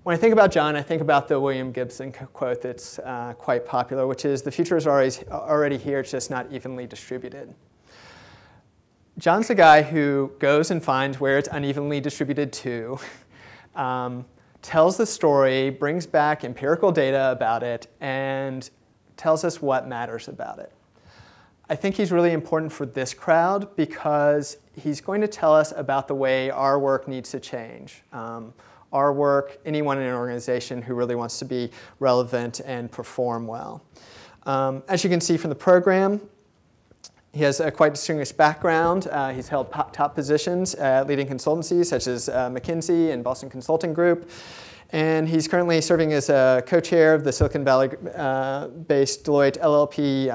When I think about John, I think about the William Gibson quote that's quite popular, which is, "The future is already here, it's just not evenly distributed." John's the guy who goes and finds where it's unevenly distributed to, tells the story, brings back empirical data about it, and tells us what matters about it. I think he's really important for this crowd because he's going to tell us about the way our work needs to change. Our work, anyone in an organization who really wants to be relevant and perform well. As you can see from the program, he has a quite distinguished background. He's held top positions at leading consultancies such as McKinsey and Boston Consulting Group. And he's currently serving as a co-chair of the Silicon Valley-based Deloitte LLP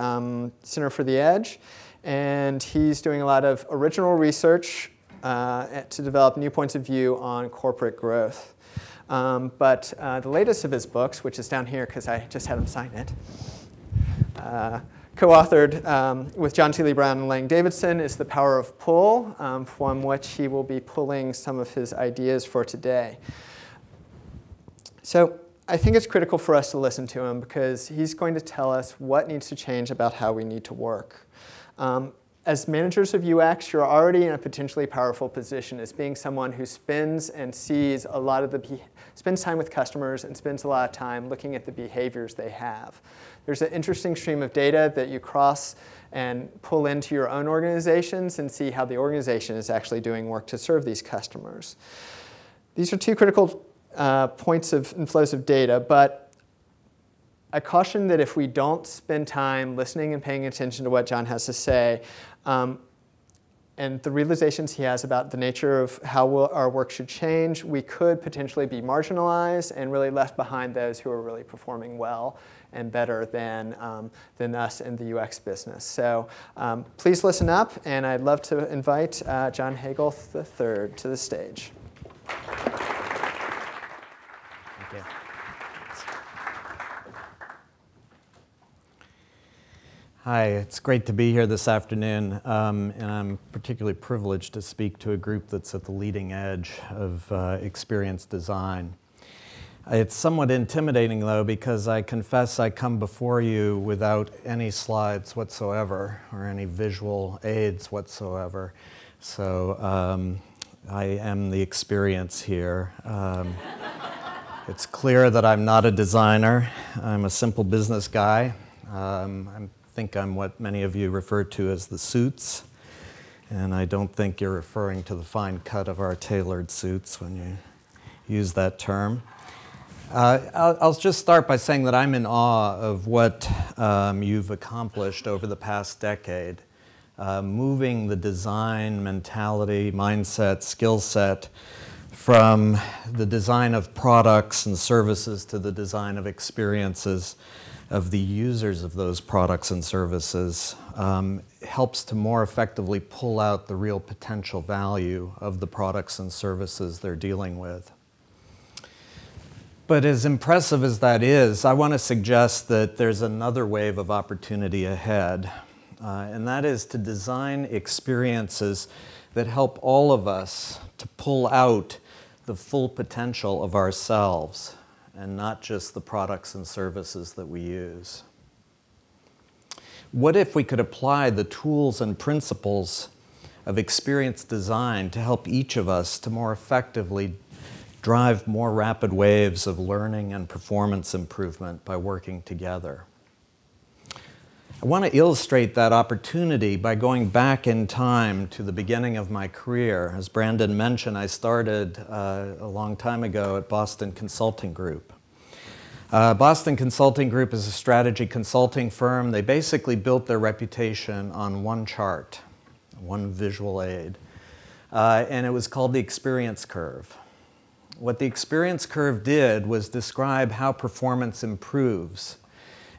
Center for the Edge. And he's doing a lot of original research to develop new points of view on corporate growth. But the latest of his books, which is down here because I just had him sign it, co-authored with John Seeley Brown and Lang Davidson, is The Power of Pull, from which he will be pulling some of his ideas for today. So I think it's critical for us to listen to him because he's going to tell us what needs to change about how we need to work. As managers of UX, you're already in a potentially powerful position as being someone who spends and sees a lot of spends time with customers and spends a lot of time looking at the behaviors they have. There's an interesting stream of data that you cross and pull into your own organizations and see how the organization is actually doing work to serve these customers. These are two critical points of and flows of data, but I caution that if we don't spend time listening and paying attention to what John has to say, and the realizations he has about the nature of how our work should change, we could potentially be marginalized and really left behind those who are really performing well and better than us in the UX business. So please listen up, and I'd love to invite John Hagel III to the stage. Thank you. Hi, it's great to be here this afternoon, and I'm particularly privileged to speak to a group that's at the leading edge of experience design. It's somewhat intimidating, though, because I confess I come before you without any slides whatsoever or any visual aids whatsoever. So I am the experience here. It's clear that I'm not a designer. I'm a simple business guy. I think I'm what many of you refer to as the suits, and I don't think you're referring to the fine cut of our tailored suits when you use that term. I'll just start by saying that I'm in awe of what you've accomplished over the past decade, moving the design mentality, mindset, skill set from the design of products and services to the design of experiences of the users of those products and services, helps to more effectively pull out the real potential value of the products and services they're dealing with. But as impressive as that is, I want to suggest that there's another wave of opportunity ahead, and that is to design experiences that help all of us to pull out the full potential of ourselves, and not just the products and services that we use. What if we could apply the tools and principles of experience design to help each of us to more effectively drive more rapid waves of learning and performance improvement by working together? I want to illustrate that opportunity by going back in time to the beginning of my career. As Brandon mentioned, I started a long time ago at Boston Consulting Group. Boston Consulting Group is a strategy consulting firm. They basically built their reputation on one chart, one visual aid, and it was called the experience curve. What the experience curve did was describe how performance improves.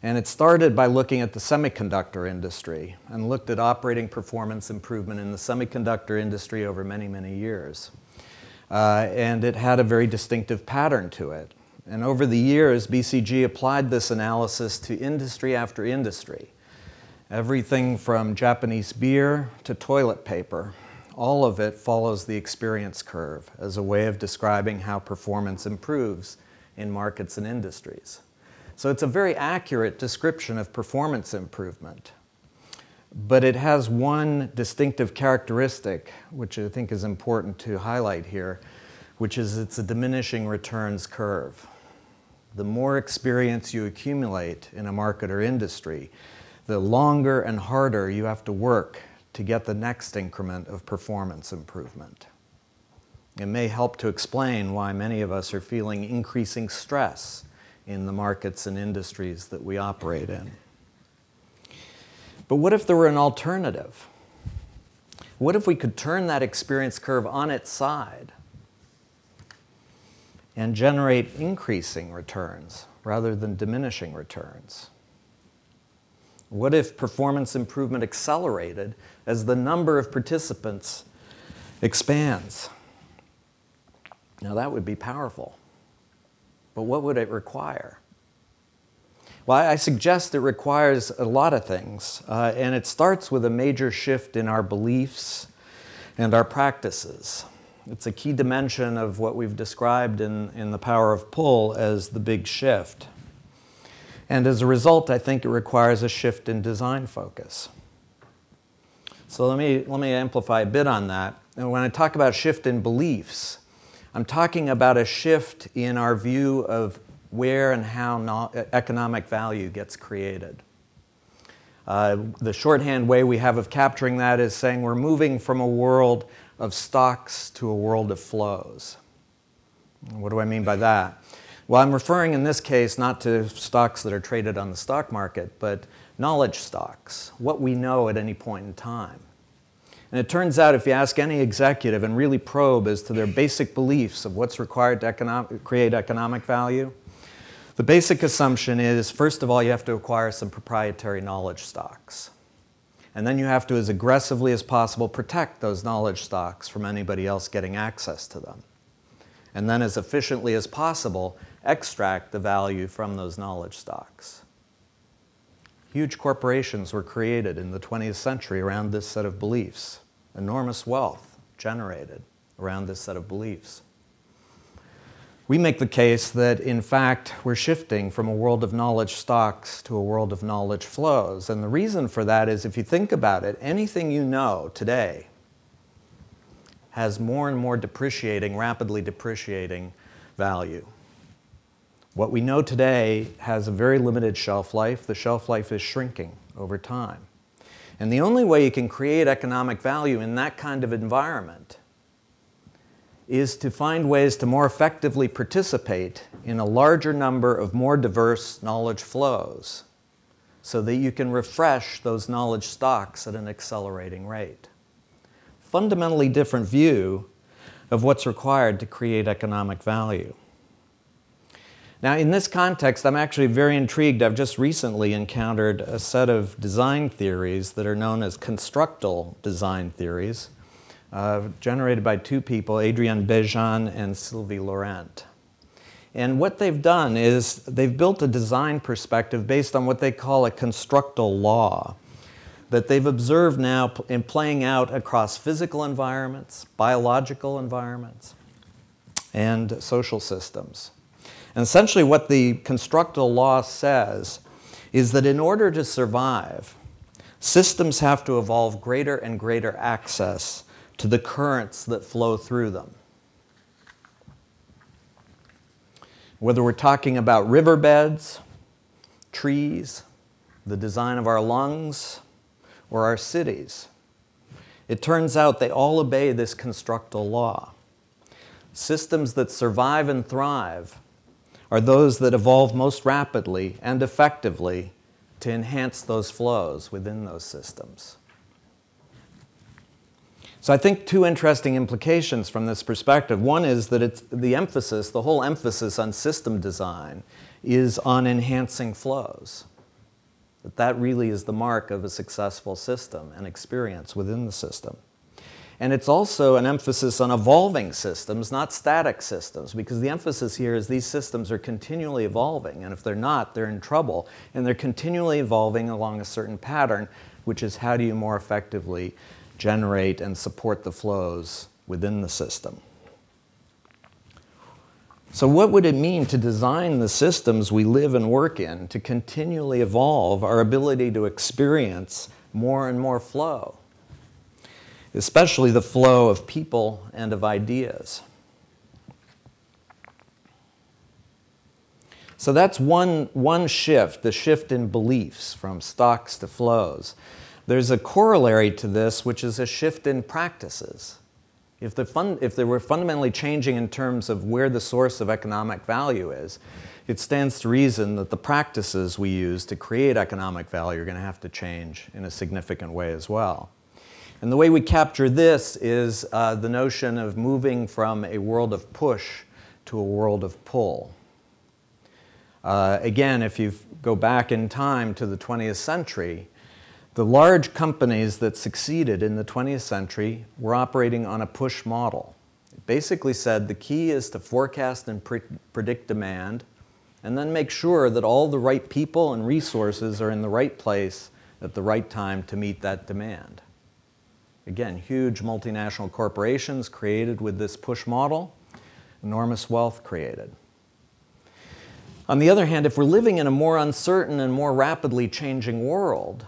And it started by looking at the semiconductor industry and looked at operating performance improvement in the semiconductor industry over many, many years. And it had a very distinctive pattern to it. And over the years, BCG applied this analysis to industry after industry. Everything from Japanese beer to toilet paper, all of it follows the experience curve as a way of describing how performance improves in markets and industries. So it's a very accurate description of performance improvement. But it has one distinctive characteristic, which I think is important to highlight here, which is it's a diminishing returns curve. The more experience you accumulate in a market or industry, the longer and harder you have to work to get the next increment of performance improvement. It may help to explain why many of us are feeling increasing stress in the markets and industries that we operate in. But what if there were an alternative? What if we could turn that experience curve on its side and generate increasing returns rather than diminishing returns? What if performance improvement accelerated as the number of participants expands? Now that would be powerful. But what would it require? Well, I suggest it requires a lot of things, and it starts with a major shift in our beliefs and our practices. It's a key dimension of what we've described in The Power of Pull as the big shift. And as a result, I think it requires a shift in design focus. So let me amplify a bit on that. And when I talk about shift in beliefs, I'm talking about a shift in our view of where and how economic value gets created. The shorthand way we have of capturing that is saying we're moving from a world of stocks to a world of flows. What do I mean by that? Well, I'm referring in this case not to stocks that are traded on the stock market, but knowledge stocks, what we know at any point in time. And it turns out if you ask any executive and really probe as to their basic beliefs of what's required to create economic value, the basic assumption is, first of all, you have to acquire some proprietary knowledge stocks. And then you have to, as aggressively as possible, protect those knowledge stocks from anybody else getting access to them. And then as efficiently as possible, extract the value from those knowledge stocks. Huge corporations were created in the 20th century around this set of beliefs. Enormous wealth generated around this set of beliefs. We make the case that, in fact, we're shifting from a world of knowledge stocks to a world of knowledge flows. And the reason for that is, if you think about it, anything you know today has more and more depreciating, rapidly depreciating value. What we know today has a very limited shelf life. The shelf life is shrinking over time. And the only way you can create economic value in that kind of environment is to find ways to more effectively participate in a larger number of more diverse knowledge flows so that you can refresh those knowledge stocks at an accelerating rate. Fundamentally different view of what's required to create economic value. Now, in this context, I'm actually very intrigued. I've just recently encountered a set of design theories that are known as constructal design theories, generated by two people, Adrienne Bejan and Sylvie Laurent. And what they've done is they've built a design perspective based on what they call a constructal law that they've observed now in playing out across physical environments, biological environments, and social systems. And essentially what the constructal law says is that in order to survive, systems have to evolve greater and greater access to the currents that flow through them. Whether we're talking about riverbeds, trees, the design of our lungs, or our cities, it turns out they all obey this constructal law. Systems that survive and thrive are those that evolve most rapidly and effectively to enhance those flows within those systems. So I think two interesting implications from this perspective. One is that it's the emphasis, the whole emphasis on system design is on enhancing flows. That really is the mark of a successful system and experience within the system. And it's also an emphasis on evolving systems, not static systems, because the emphasis here is these systems are continually evolving, and if they're not, they're in trouble, and they're continually evolving along a certain pattern, which is how do you more effectively generate and support the flows within the system. So what would it mean to design the systems we live and work in to continually evolve our ability to experience more and more flow, especially the flow of people and of ideas? So that's one shift, the shift in beliefs from stocks to flows. There's a corollary to this, which is a shift in practices. If they were fundamentally changing in terms of where the source of economic value is, it stands to reason that the practices we use to create economic value are going to have to change in a significant way as well. And the way we capture this is the notion of moving from a world of push to a world of pull. Again, if you go back in time to the 20th century, the large companies that succeeded in the 20th century were operating on a push model. It basically said the key is to forecast and predict demand, and then make sure that all the right people and resources are in the right place at the right time to meet that demand. Again, huge multinational corporations created with this push model, enormous wealth created. On the other hand, if we're living in a more uncertain and more rapidly changing world,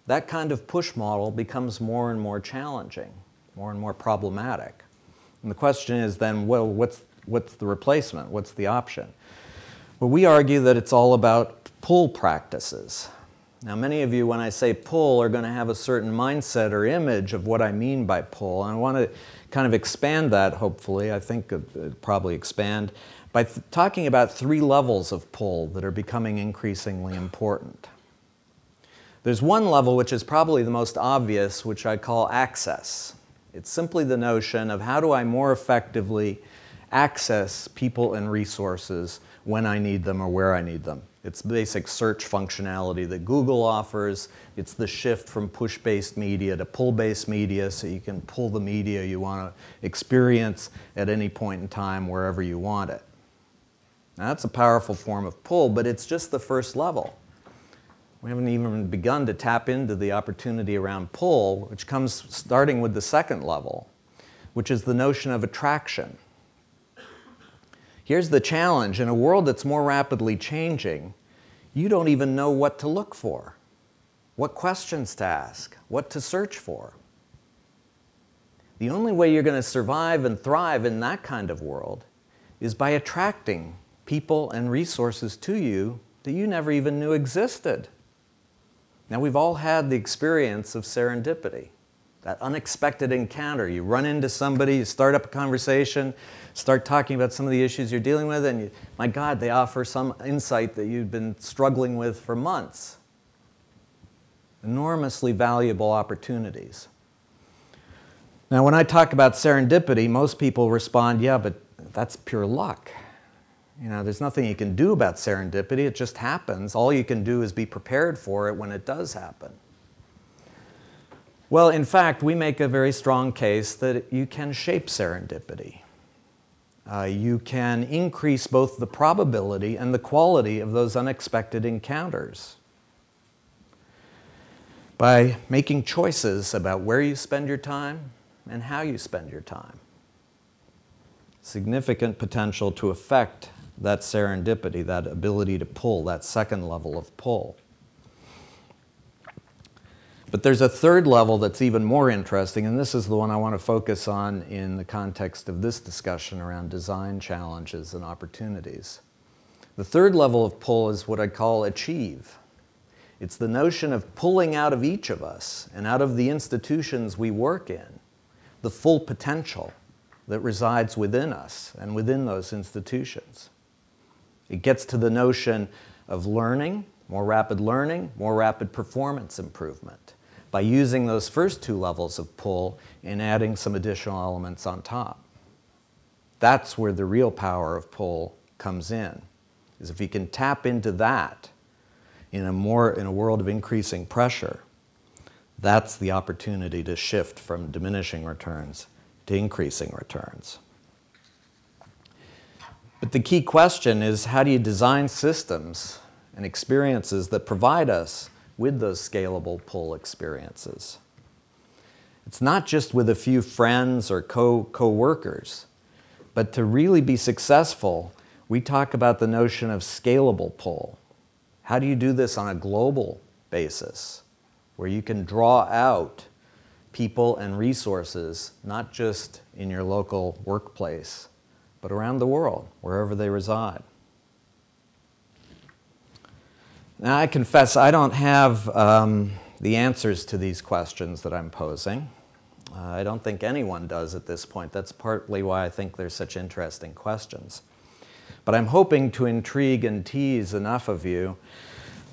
that kind of push model becomes more and more challenging, more and more problematic. And the question is then, well, what's the replacement? What's the option? Well, we argue that it's all about pull practices. Now, many of you, when I say pull, are going to have a certain mindset or image of what I mean by pull. And I want to kind of expand that, hopefully. I think it'll probably expand by talking about 3 levels of pull that are becoming increasingly important. There's one level which is probably the most obvious, which I call access. It's simply the notion of how do I more effectively access people and resources when I need them or where I need them. It's basic search functionality that Google offers. It's the shift from push-based media to pull-based media, so you can pull the media you want to experience at any point in time wherever you want it. Now, that's a powerful form of pull, but it's just the first level. We haven't even begun to tap into the opportunity around pull, which comes starting with the second level, which is the notion of attraction. Here's the challenge. In a world that's more rapidly changing, you don't even know what to look for, what questions to ask, what to search for. The only way you're going to survive and thrive in that kind of world is by attracting people and resources to you that you never even knew existed. Now, we've all had the experience of serendipity, that unexpected encounter. You run into somebody, you start up a conversation, start talking about some of the issues you're dealing with, and my God, they offer some insight that you've been struggling with for months. Enormously valuable opportunities. Now, when I talk about serendipity, most people respond, yeah, but that's pure luck. You know, there's nothing you can do about serendipity. It just happens. All you can do is be prepared for it when it does happen. Well, in fact, we make a very strong case that you can shape serendipity. You can increase both the probability and the quality of those unexpected encounters by making choices about where you spend your time and how you spend your time. Significant potential to affect that serendipity, that ability to pull, that second level of pull. But there's a third level that's even more interesting, and this is the one I want to focus on in the context of this discussion around design challenges and opportunities. The third level of pull is what I call achieve. It's the notion of pulling out of each of us and out of the institutions we work in the full potential that resides within us and within those institutions. It gets to the notion of learning, more rapid performance improvement by using those first 2 levels of pull and adding some additional elements on top. That's where the real power of pull comes in, is if you can tap into that in a world of increasing pressure, that's the opportunity to shift from diminishing returns to increasing returns. But the key question is, how do you design systems and experiences that provide us with those scalable pull experiences? It's not just with a few friends or co-workers, But to really be successful, we talk about the notion of scalable pull. How do you do this on a global basis, where you can draw out people and resources, not just in your local workplace, but around the world, wherever they reside? Now, I confess I don't have the answers to these questions that I'm posing. I don't think anyone does at this point. That's partly why I think they're such interesting questions. But I'm hoping to intrigue and tease enough of you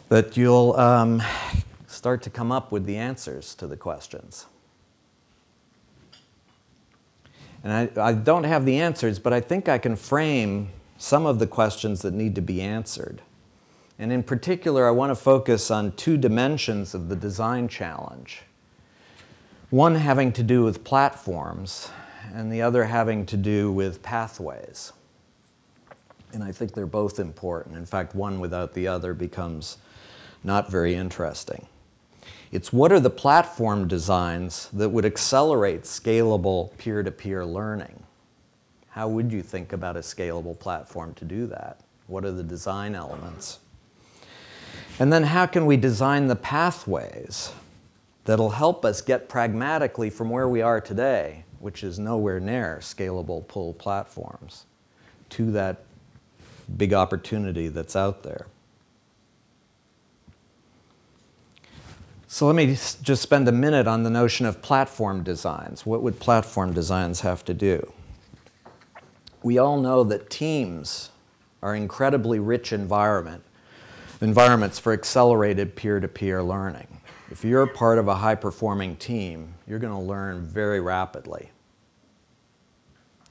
that you'll start to come up with the answers to the questions. And I don't have the answers, but I think I can frame some of the questions that need to be answered. And in particular, I want to focus on two dimensions of the design challenge. One having to do with platforms, and the other having to do with pathways. And I think they're both important. In fact, one without the other becomes not very interesting. It's what are the platform designs that would accelerate scalable peer-to-peer learning? How would you think about a scalable platform to do that? What are the design elements? And then how can we design the pathways that'll help us get pragmatically from where we are today, which is nowhere near scalable pull platforms, to that big opportunity that's out there? So let me just spend a minute on the notion of platform designs. What would platform designs have to do? We all know that teams are incredibly rich environments for accelerated peer-to-peer learning. If you're part of a high-performing team, you're going to learn very rapidly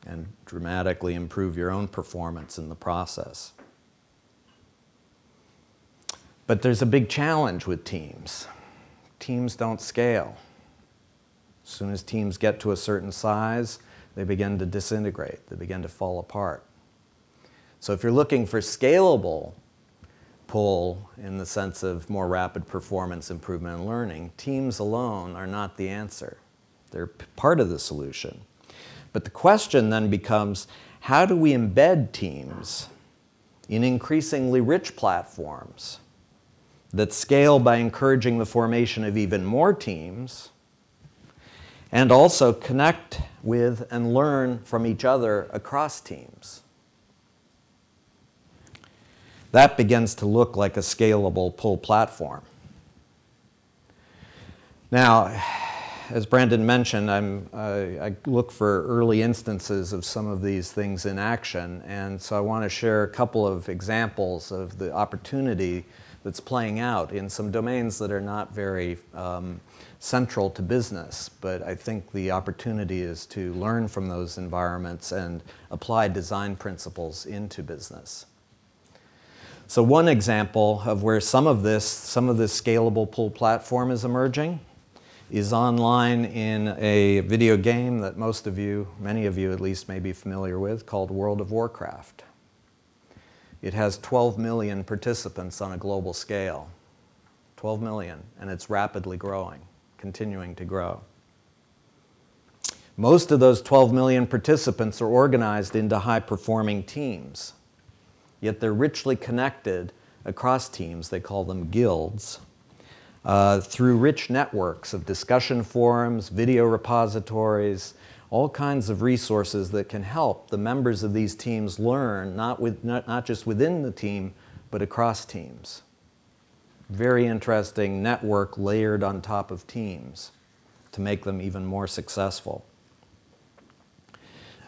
and dramatically improve your own performance in the process. But there's a big challenge with teams. Teams don't scale. As soon as teams get to a certain size, they begin to disintegrate. They begin to fall apart. So if you're looking for scalable pull in the sense of more rapid performance improvement and learning, teams alone are not the answer. They're part of the solution. But the question then becomes, how do we embed teams in increasingly rich platforms that scale by encouraging the formation of even more teams and also connect with and learn from each other across teams? That begins to look like a scalable pull platform. Now, as Brandon mentioned, I look for early instances of some of these things in action, and so I want to share a couple of examples of the opportunity that's playing out in some domains that are not very central to business, but I think the opportunity is to learn from those environments and apply design principles into business. So one example of where some of this scalable pull platform is emerging is online in a video game that most of you, many of you at least, may be familiar with, called World of Warcraft. It has 12 million participants on a global scale. 12 million, and it's rapidly growing, continuing to grow. Most of those 12 million participants are organized into high-performing teams, yet they're richly connected across teams. They call them guilds, through rich networks of discussion forums, video repositories, all kinds of resources that can help the members of these teams learn, not just within the team, but across teams. Very interesting network layered on top of teams to make them even more successful.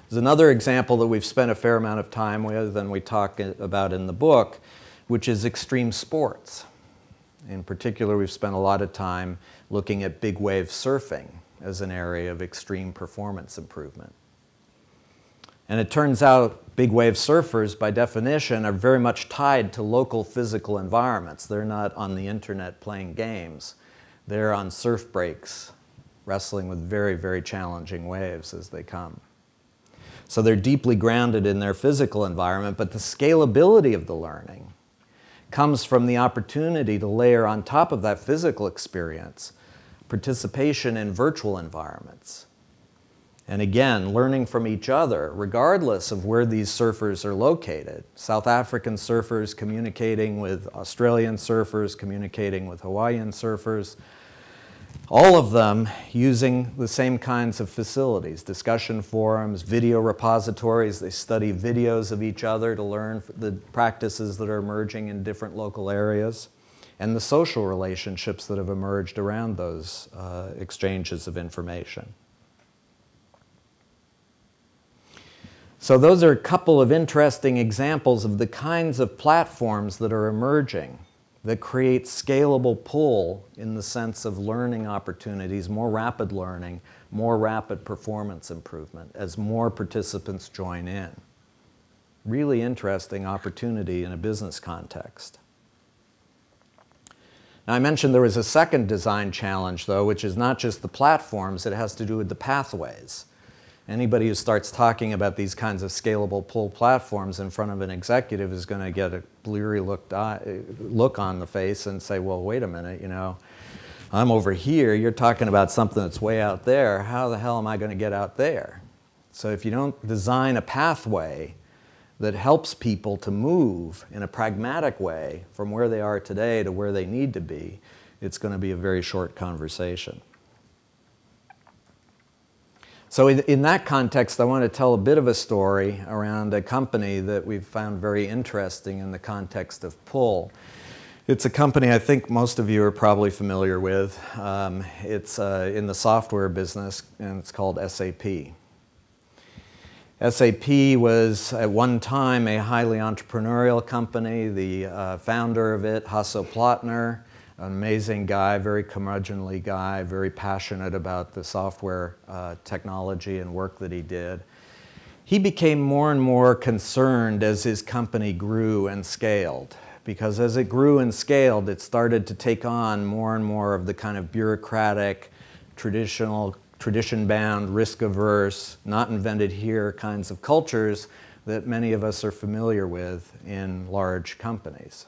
There's another example that we've spent a fair amount of time with and we talk about in the book, which is extreme sports. In particular, we've spent a lot of time looking at big wave surfing as an area of extreme performance improvement. And it turns out big wave surfers, by definition, are very much tied to local physical environments. They're not on the internet playing games. They're on surf breaks, wrestling with very, very challenging waves as they come. So they're deeply grounded in their physical environment, but the scalability of the learning comes from the opportunity to layer on top of that physical experience participation in virtual environments And again, learning from each other, regardless of where these surfers are located. South African surfers communicating with Australian surfers, communicating with Hawaiian surfers, all of them using the same kinds of facilities, discussion forums, video repositories. They study videos of each other to learn the practices that are emerging in different local areas, and the social relationships that have emerged around those exchanges of information. So those are a couple of interesting examples of the kinds of platforms that are emerging that create scalable pull in the sense of learning opportunities, more rapid learning, more rapid performance improvement as more participants join in. Really interesting opportunity in a business context. Now, I mentioned there was a second design challenge, though, which is not just the platforms, it has to do with the pathways. Anybody who starts talking about these kinds of scalable pull platforms in front of an executive is going to get a bleary look on the face and say, well, wait a minute, you know, I'm over here, you're talking about something that's way out there, how the hell am I going to get out there? So if you don't design a pathway that helps people to move in a pragmatic way from where they are today to where they need to be, it's going to be a very short conversation. So in that context, I want to tell a bit of a story around a company that we've found very interesting in the context of pull. It's a company I think most of you are probably familiar with. It's in the software business, and it's called SAP. SAP was at one time a highly entrepreneurial company. The founder of it, Hasso Plattner, an amazing guy, very curmudgeonly guy, very passionate about the software technology and work that he did. He became more and more concerned as his company grew and scaled, because as it grew and scaled, it started to take on more and more of the kind of bureaucratic, tradition-bound, risk-averse, not invented here kinds of cultures that many of us are familiar with in large companies.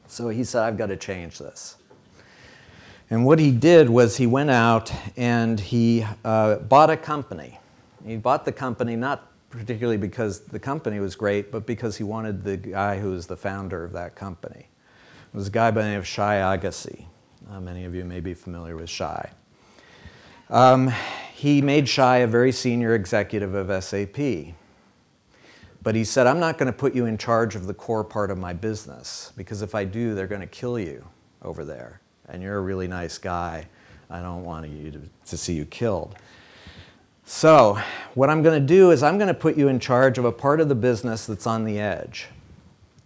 So he said, I've got to change this. And what he did was he went out and he bought a company. He bought the company not particularly because the company was great, but because he wanted the guy who was the founder of that company. It was a guy by the name of Shai Agassi. Many of you may be familiar with Shai. He made Shai a very senior executive of SAP. But he said, I'm not going to put you in charge of the core part of my business, because if I do, they're going to kill you over there. And you're a really nice guy. I don't want you to see you killed. So what I'm going to do is I'm going to put you in charge of a part of the business that's on the edge.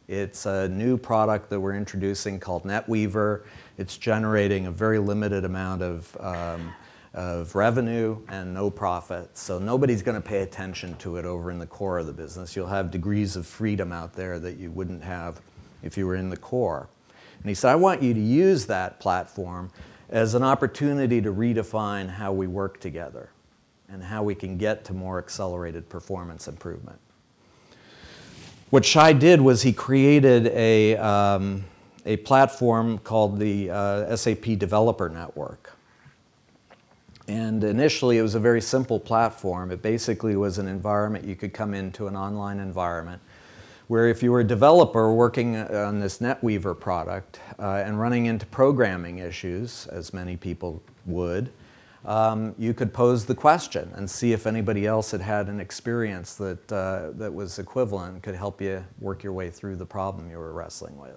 It's a new product that we're introducing called NetWeaver. It's generating a very limited amount of revenue and no profit. So nobody's going to pay attention to it over in the core of the business. You'll have degrees of freedom out there that you wouldn't have if you were in the core. And he said, I want you to use that platform as an opportunity to redefine how we work together and how we can get to more accelerated performance improvement. What Shai did was he created a platform called the SAP Developer Network. And initially, it was a very simple platform. It basically was an environment you could come into, an online environment, where if you were a developer working on this NetWeaver product and running into programming issues, as many people would, you could pose the question and see if anybody else had had an experience that was equivalent and could help you work your way through the problem you were wrestling with.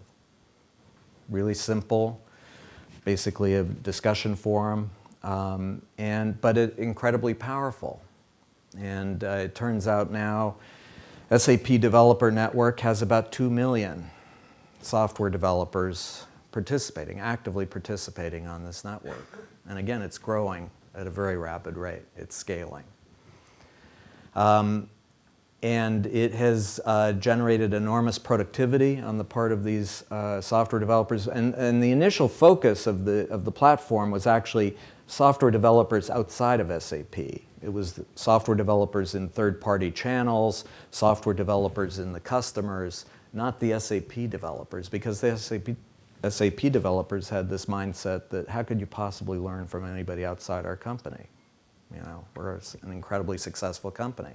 Really simple, basically a discussion forum. But incredibly powerful. And it turns out now SAP Developer Network has about 2 million software developers participating, actively participating on this network. And again, it's growing at a very rapid rate. It's scaling. And it has generated enormous productivity on the part of these software developers. And the initial focus of the platform was actually software developers outside of SAP. It was software developers in third-party channels, software developers in the customers, not the SAP developers, because the SAP developers had this mindset that how could you possibly learn from anybody outside our company? we're an incredibly successful company.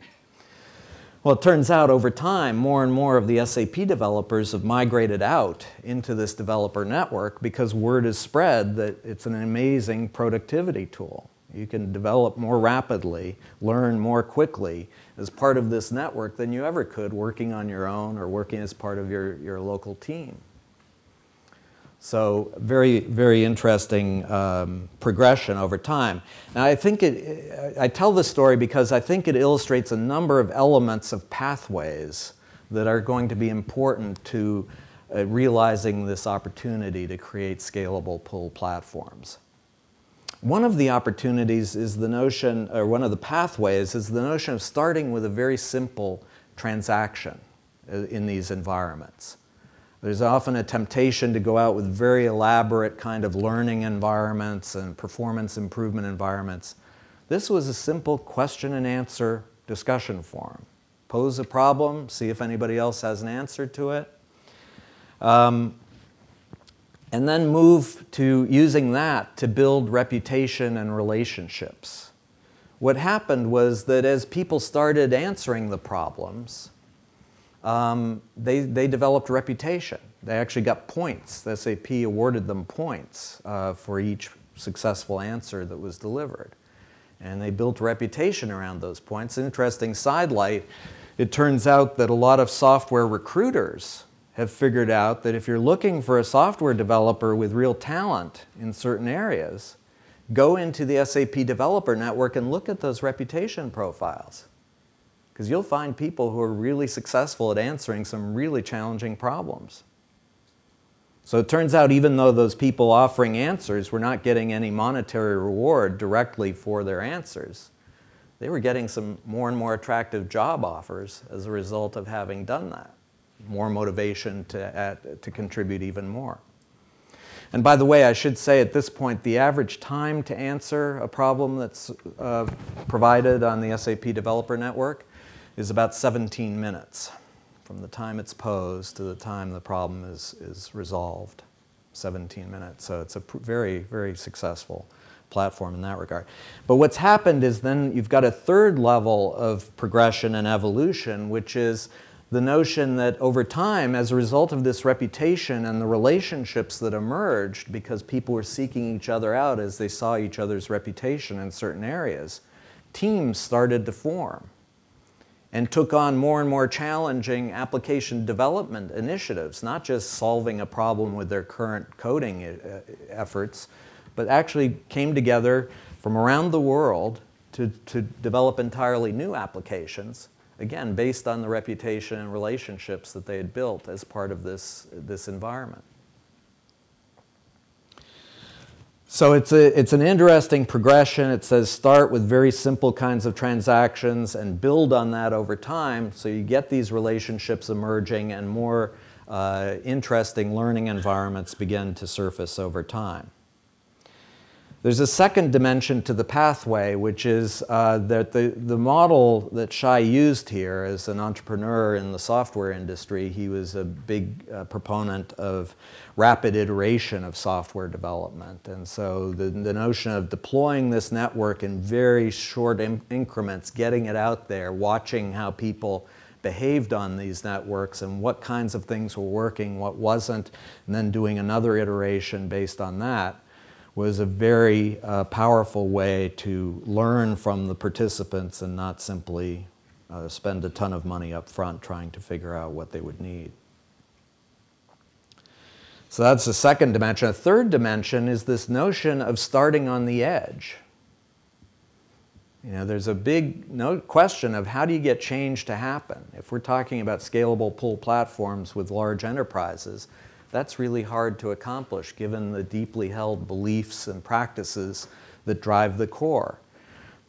Well, it turns out over time, more and more of the SAP developers have migrated out into this developer network because word is spread that it's an amazing productivity tool. You can develop more rapidly, learn more quickly as part of this network than you ever could working on your own or working as part of your local team. So very, very interesting progression over time. Now I think I tell this story because I think it illustrates a number of elements of pathways that are going to be important to realizing this opportunity to create scalable pull platforms. One of the opportunities is the notion, or one of the pathways is the notion of starting with a very simple transaction in these environments. There's often a temptation to go out with very elaborate kind of learning environments and performance improvement environments. This was a simple question and answer discussion forum. Pose a problem, see if anybody else has an answer to it, and then move to using that to build reputation and relationships. What happened was that as people started answering the problems, they developed reputation. They actually got points. The SAP awarded them points for each successful answer that was delivered. And they built a reputation around those points. Interesting sidelight, it turns out that a lot of software recruiters have figured out that if you're looking for a software developer with real talent in certain areas, go into the SAP Developer Network and look at those reputation profiles. Because you'll find people who are really successful at answering some really challenging problems. So it turns out even though those people offering answers were not getting any monetary reward directly for their answers, they were getting some more and more attractive job offers as a result of having done that. More motivation to contribute even more. And by the way, I should say at this point, the average time to answer a problem that's provided on the SAP Developer Network is about 17 minutes from the time it's posed to the time the problem is resolved. 17 minutes. So it's a very, very successful platform in that regard. But what's happened is then you've got a third level of progression and evolution, which is the notion that over time, as a result of this reputation and the relationships that emerged because people were seeking each other out as they saw each other's reputation in certain areas, teams started to form and took on more and more challenging application development initiatives, not just solving a problem with their current coding efforts, but actually came together from around the world to develop entirely new applications, again, based on the reputation and relationships that they had built as part of this environment. So it's an interesting progression. It says start with very simple kinds of transactions and build on that over time so you get these relationships emerging and more interesting learning environments begin to surface over time. There's a second dimension to the pathway, which is that the model that Shai used here as an entrepreneur in the software industry, he was a big proponent of rapid iteration of software development. And so the notion of deploying this network in very short increments, getting it out there, watching how people behaved on these networks and what kinds of things were working, what wasn't, and then doing another iteration based on that, was a very powerful way to learn from the participants and not simply spend a ton of money up front trying to figure out what they would need. So that's the second dimension. A third dimension is this notion of starting on the edge. You know, there's a big question of how do you get change to happen? If we're talking about scalable pull platforms with large enterprises, that's really hard to accomplish given the deeply held beliefs and practices that drive the core.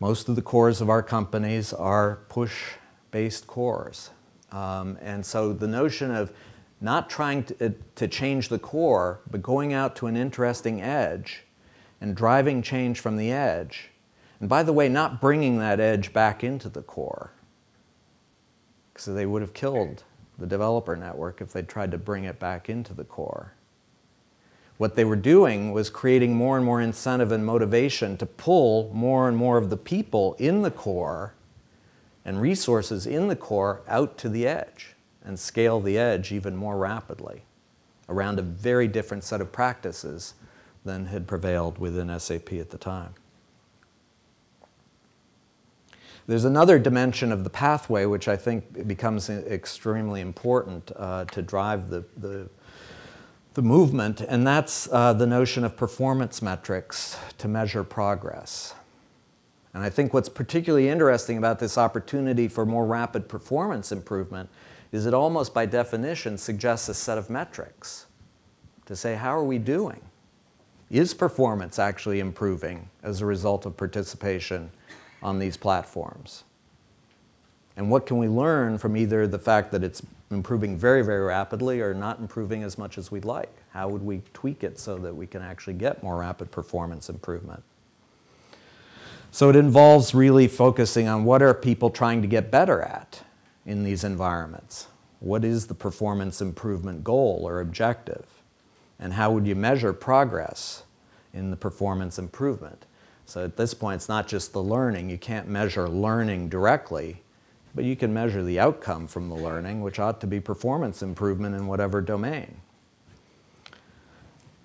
Most of the cores of our companies are push-based cores. And so the notion of not trying to change the core, but going out to an interesting edge and driving change from the edge. And by the way, not bringing that edge back into the core, because they would have killed the developer network if they tried to bring it back into the core. What they were doing was creating more and more incentive and motivation to pull more and more of the people in the core and resources in the core out to the edge and scale the edge even more rapidly around a very different set of practices than had prevailed within SAP at the time. There's another dimension of the pathway which I think becomes extremely important to drive the movement, and that's the notion of performance metrics to measure progress. And I think what's particularly interesting about this opportunity for more rapid performance improvement is it almost by definition suggests a set of metrics to say, how are we doing? Is performance actually improving as a result of participation on these platforms? And what can we learn from either the fact that it's improving very, very rapidly or not improving as much as we'd like? How would we tweak it so that we can actually get more rapid performance improvement? So it involves really focusing on what are people trying to get better at in these environments? What is the performance improvement goal or objective? And how would you measure progress in the performance improvement? So at this point, it's not just the learning. You can't measure learning directly, but you can measure the outcome from the learning, which ought to be performance improvement in whatever domain.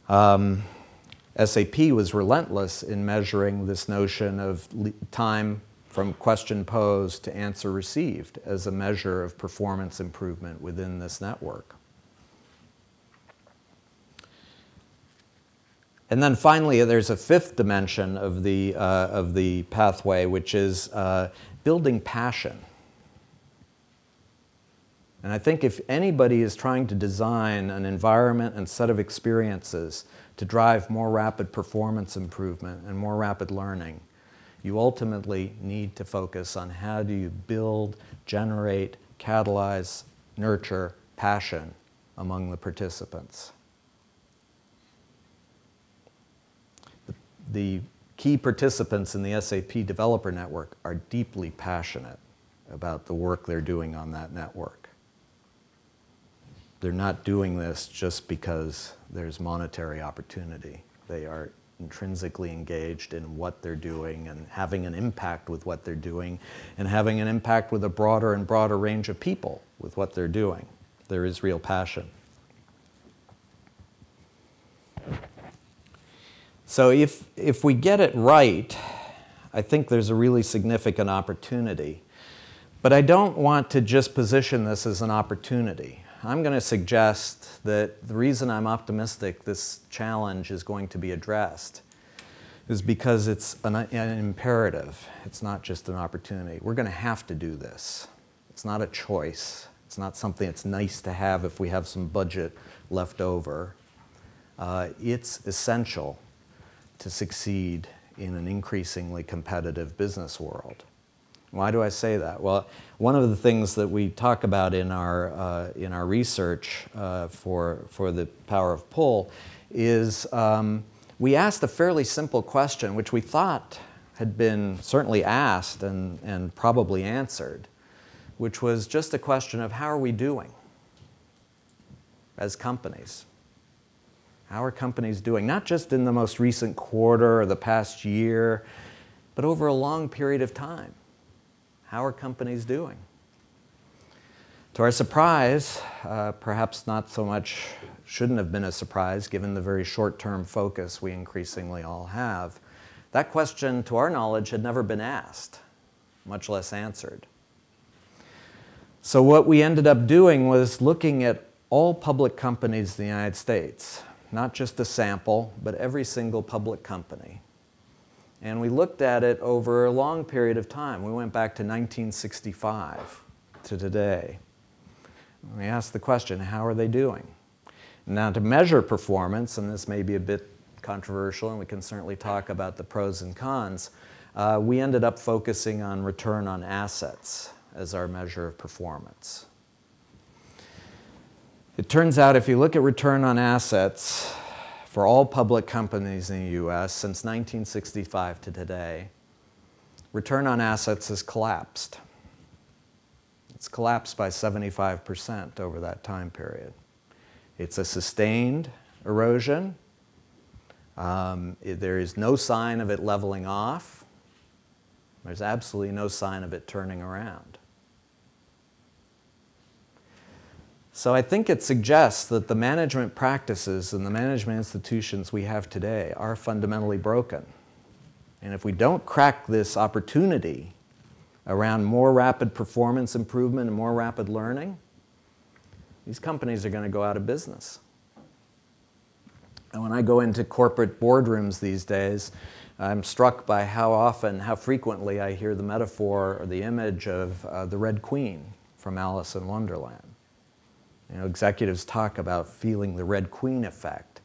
SAP was relentless in measuring this notion of time from question posed to answer received as a measure of performance improvement within this network. And then finally, there's a fifth dimension of the pathway, which is building passion. And I think if anybody is trying to design an environment and set of experiences to drive more rapid performance improvement and more rapid learning, you ultimately need to focus on how do you build, generate, catalyze, nurture passion among the participants. The key participants in the SAP Developer Network are deeply passionate about the work they're doing on that network. They're not doing this just because there's monetary opportunity. They are intrinsically engaged in what they're doing and having an impact with what they're doing and having an impact with a broader and broader range of people with what they're doing. There is real passion. So if we get it right, I think there's a really significant opportunity. But I don't want to just position this as an opportunity. I'm going to suggest that the reason I'm optimistic this challenge is going to be addressed is because it's an imperative. It's not just an opportunity. We're going to have to do this. It's not a choice. It's not something that's nice to have if we have some budget left over. It's essential to succeed in an increasingly competitive business world. Why do I say that? Well, one of the things that we talk about in our research for the power of pull is we asked a fairly simple question, which we thought had been certainly asked and probably answered, which was just a question of how are we doing as companies? How are companies doing? Not just in the most recent quarter or the past year, but over a long period of time. How are companies doing? To our surprise, perhaps not so much, shouldn't have been a surprise given the very short-term focus we increasingly all have, that question, to our knowledge, had never been asked, much less answered. So what we ended up doing was looking at all public companies in the United States, not just a sample, but every single public company. And we looked at it over a long period of time. We went back to 1965 to today. We asked the question, how are they doing? Now to measure performance, and this may be a bit controversial, and we can certainly talk about the pros and cons, we ended up focusing on return on assets as our measure of performance. It turns out if you look at return on assets for all public companies in the US since 1965 to today, return on assets has collapsed. It's collapsed by 75% over that time period. It's a sustained erosion, There is no sign of it leveling off. There's absolutely no sign of it turning around. So I think it suggests that the management practices and the management institutions we have today are fundamentally broken. And if we don't crack this opportunity around more rapid performance improvement and more rapid learning, these companies are going to go out of business. And when I go into corporate boardrooms these days, I'm struck by how often, how frequently I hear the metaphor or the image of the Red Queen from Alice in Wonderland. You know, executives talk about feeling the Red Queen effect.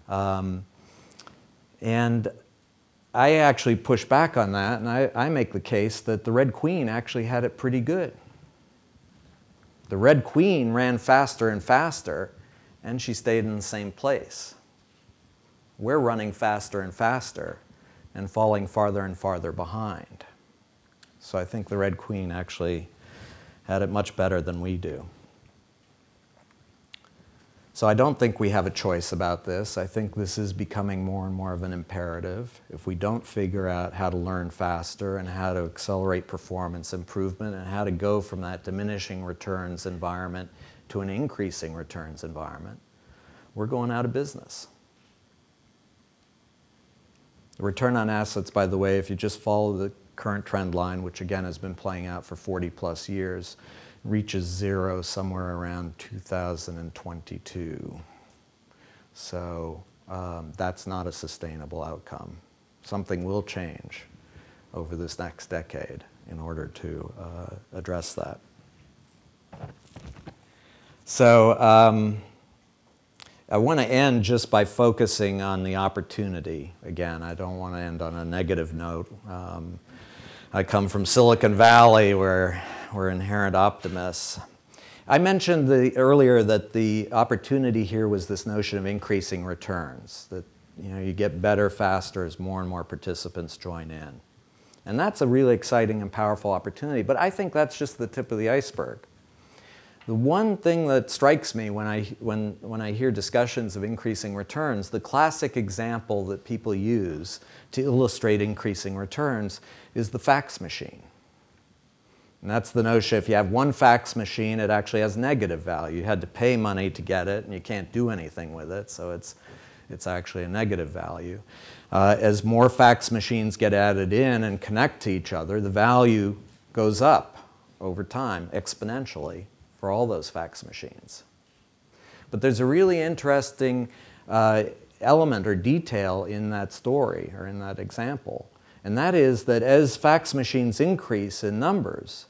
And I actually push back on that, and I make the case that the Red Queen actually had it pretty good. The Red Queen ran faster and faster, and she stayed in the same place. We're running faster and faster and falling farther and farther behind. So I think the Red Queen actually had it much better than we do. So I don't think we have a choice about this. I think this is becoming more and more of an imperative. If we don't figure out how to learn faster and how to accelerate performance improvement and how to go from that diminishing returns environment to an increasing returns environment, we're going out of business. The return on assets, by the way, if you just follow the current trend line, which again has been playing out for 40+ years, reaches zero somewhere around 2022. So that's not a sustainable outcome. Something will change over this next decade in order to address that. So I want to end just by focusing on the opportunity. Again, I don't want to end on a negative note. I come from Silicon Valley, where we're inherent optimists. I mentioned earlier that the opportunity here was this notion of increasing returns, that you get better faster as more and more participants join in. And that's a really exciting and powerful opportunity, but I think that's just the tip of the iceberg. The one thing that strikes me when I hear discussions of increasing returns, the classic example that people use to illustrate increasing returns is the fax machine. And that's the notion, if you have one fax machine, it actually has negative value. You had to pay money to get it, and you can't do anything with it, so it's actually a negative value. As more fax machines get added in and connect to each other, the value goes up over time exponentially for all those fax machines. But there's a really interesting element or detail in that story, or in that example, and that is that as fax machines increase in numbers,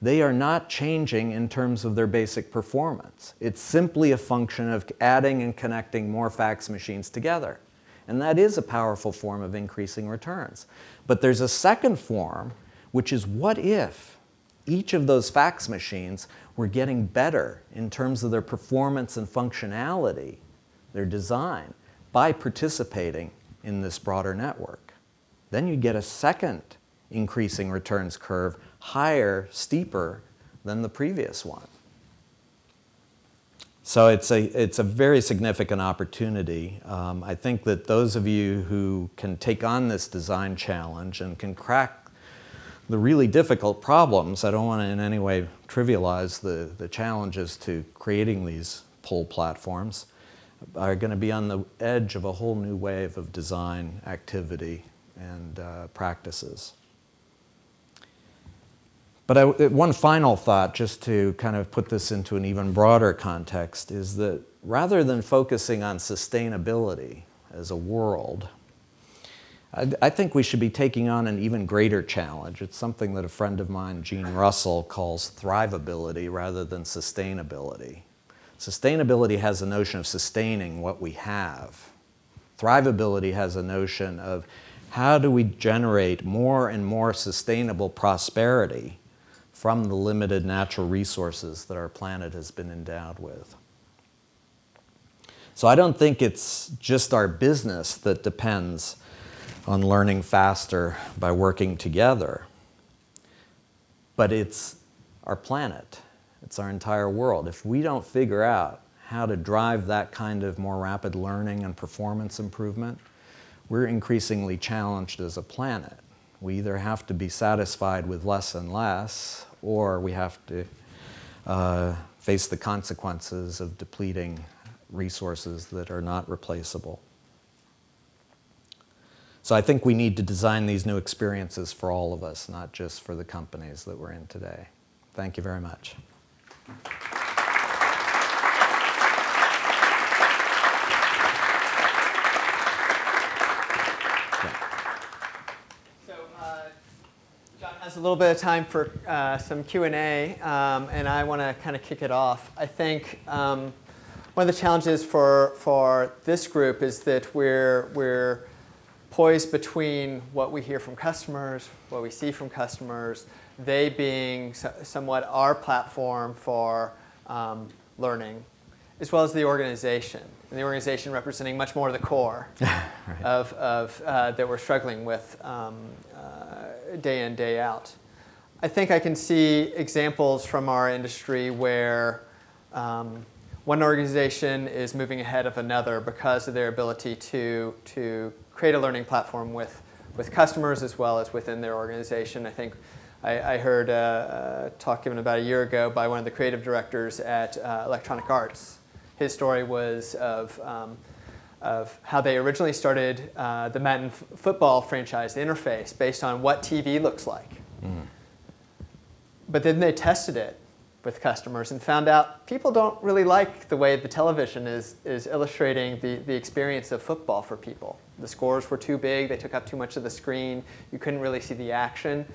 they are not changing in terms of their basic performance. It's simply a function of adding and connecting more fax machines together. And that is a powerful form of increasing returns. But there's a second form, which is what if each of those fax machines were getting better in terms of their performance and functionality, their design, by participating in this broader network. Then you get a second increasing returns curve, higher, steeper than the previous one. So it's a very significant opportunity. I think that those of you who can take on this design challenge and can crack the really difficult problems, I don't want to in any way trivialize the challenges to creating these pull platforms, are going to be on the edge of a whole new wave of design activity and practices. But one final thought, just to kind of put this into an even broader context, is that rather than focusing on sustainability as a world, I think we should be taking on an even greater challenge. It's something that a friend of mine, Gene Russell, calls thrivability rather than sustainability. Sustainability has a notion of sustaining what we have. Thrivability has a notion of how do we generate more and more sustainable prosperity from the limited natural resources that our planet has been endowed with. So I don't think it's just our business that depends on learning faster by working together, but it's our planet. It's our entire world. If we don't figure out how to drive that kind of more rapid learning and performance improvement, we're increasingly challenged as a planet. We either have to be satisfied with less and less, or we have to face the consequences of depleting resources that are not replaceable. So I think we need to design these new experiences for all of us, not just for the companies that we're in today. Thank you very much. John has a little bit of time for some Q&A, and I want to kind of kick it off. I think one of the challenges for this group is that we're poised between what we hear from customers, what we see from customers, they being somewhat our platform for learning, as well as the organization. And the organization representing much more of the core right. of that we're struggling with day in, day out. I think I can see examples from our industry where one organization is moving ahead of another because of their ability to create a learning platform with customers as well as within their organization. I think I heard a talk given about a year ago by one of the creative directors at Electronic Arts. His story was of how they originally started the Madden football franchise, the interface, based on what TV looks like. Mm. But then they tested it with customers and found out people don't really like the way the television is illustrating the experience of football for people. The scores were too big, they took up too much of the screen, you couldn't really see the action.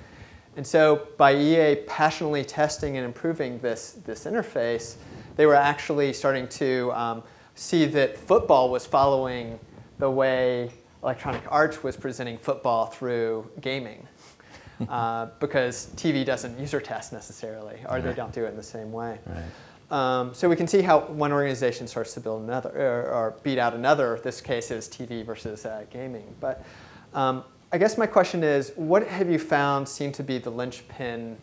And so by EA passionately testing and improving this interface, they were actually starting to see that football was following the way Electronic Arts was presenting football through gaming. Because TV doesn't user test necessarily, or they don't do it in the same way. Right. So we can see how one organization starts to build another, or beat out another. This case is TV versus gaming. But I guess my question is, what have you found seem to be the linchpin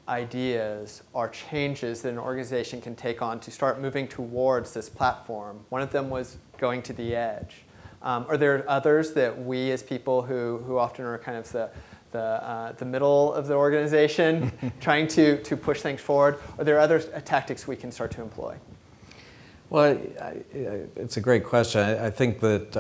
ideas or changes that an organization can take on to start moving towards this platform? One of them was going to the edge. Are there others that we as people who often are kind of the middle of the organization trying to push things forward? Are there other tactics we can start to employ? Well, it's a great question. I think that